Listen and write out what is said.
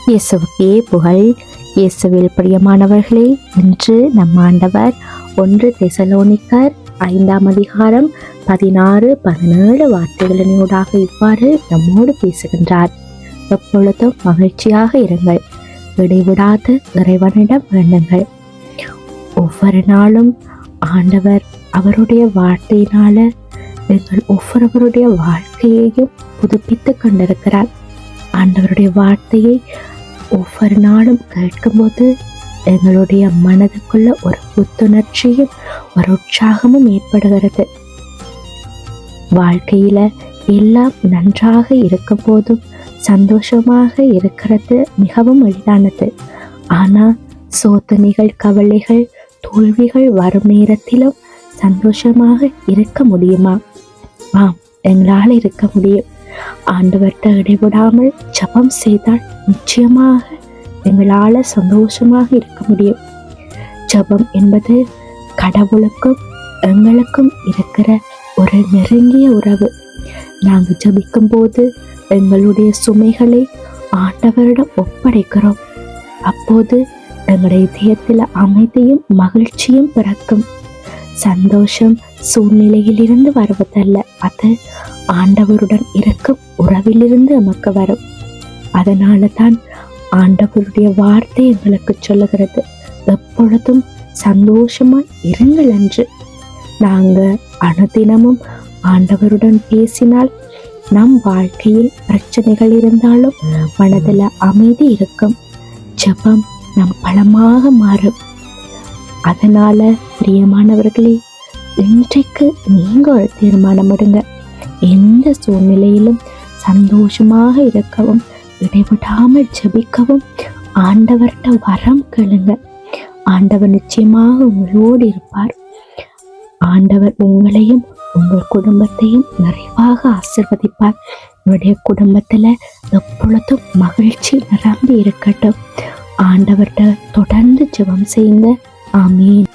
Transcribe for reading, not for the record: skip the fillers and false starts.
இயேசுவுக்கே புகழ். இயேசுவில் பிரியமானவர்களே, இன்று நம் ஆண்டவர் 1 தெசலோனிக்கர் 5ஆம் அதிகாரம் 16-17 வார்த்தைகளினூடாக இவ்வாறு நம்மோடு பேசுகின்றார். எப்பொழுதும் மகிழ்ச்சியாக இருங்கள், இடைவிடாது இறைவனிடம் வேண்டுங்கள். ஒவ்வொரு நாளும் ஆண்டவர் அவருடைய வார்த்தையினால எங்கள் ஒவ்வொருவருடைய வாழ்க்கையையும் புதுப்பித்து கொண்டிருக்கிறார். ஆண்டவருடைய வார்த்தையை ஒவ்வொரு நாளும் கேட்கும்போது எங்களுடைய மனதுக்குள்ள ஒரு புத்துணர்ச்சியும் ஒரு உற்சாகமும் ஏற்படுகிறது. வாழ்க்கையில எல்லாம் நன்றாக இருக்கும் போதும் சந்தோஷமாக இருக்கிறது மிகவும் எளிதானது. ஆனா சோதனைகள், கவலைகள், தோல்விகள் வரும் நேரத்திலும் சந்தோஷமாக இருக்க முடியுமா? ஆம், எங்களால் இருக்க முடியும். ஆண்டவர்கிட்ட இடைவிடாமல் ஜெபம் செய்தால் நிச்சயமாக எங்களால் சந்தோஷமாக இருக்க முடியும். ஜெபம் என்பது கடவுளுக்கும் எங்களுக்கும் இருக்கிற ஒரு நெருங்கிய உறவு. நாங்கள் ஜெபிக்கும் போது எங்களுடைய சுமைகளை ஆண்டவரிடம் ஒப்படைக்கிறோம். அப்போது எங்களுடைய இதயத்தில் அமைதியும் மகிழ்ச்சியும் பிறக்கும். சந்தோஷம் சூழ்நிலையிலிருந்து வருவதல்ல, அது ஆண்டவருடன் இருக்கும் உறவிலிருந்து நமக்கு வரும். அதனால தான் ஆண்டவருடைய வார்த்தை எங்களுக்கு சொல்லுகிறது, எப்பொழுதும் சந்தோஷமாய் இருங்கள் என்று. நாங்கள் அனுதினமும் ஆண்டவருடன் பேசினால் நம் வாழ்க்கையில் பிரச்சனைகள் இருந்தாலும் மனதில் அமைதி இருக்கும். ஜெபம் நம் பலமாக மாறும். அதனால பிரியமானவர்களே, இன்றைக்கு நீங்க ஒரு தீர்மானம் எடுங்க. எந்த சூழ்நிலையிலும் சந்தோஷமாக இருக்கவும், இடைவிடாமல் ஜெபிக்கவும் ஆண்டவர்கிட்ட வரம் கேளுங்க. ஆண்டவர் நிச்சயமாக உங்களோடு இருப்பார். ஆண்டவர் உங்களையும் உங்கள் குடும்பத்தையும் நிறைவாக ஆசீர்வதிப்பார். உங்களுடைய குடும்பத்துல எப்பொழுதும் மகிழ்ச்சி நிரம்பி இருக்கட்டும். ஆண்டவர்கிட்ட தொடர்ந்து ஜெபம் செய்யுங்க. ஆமீன்.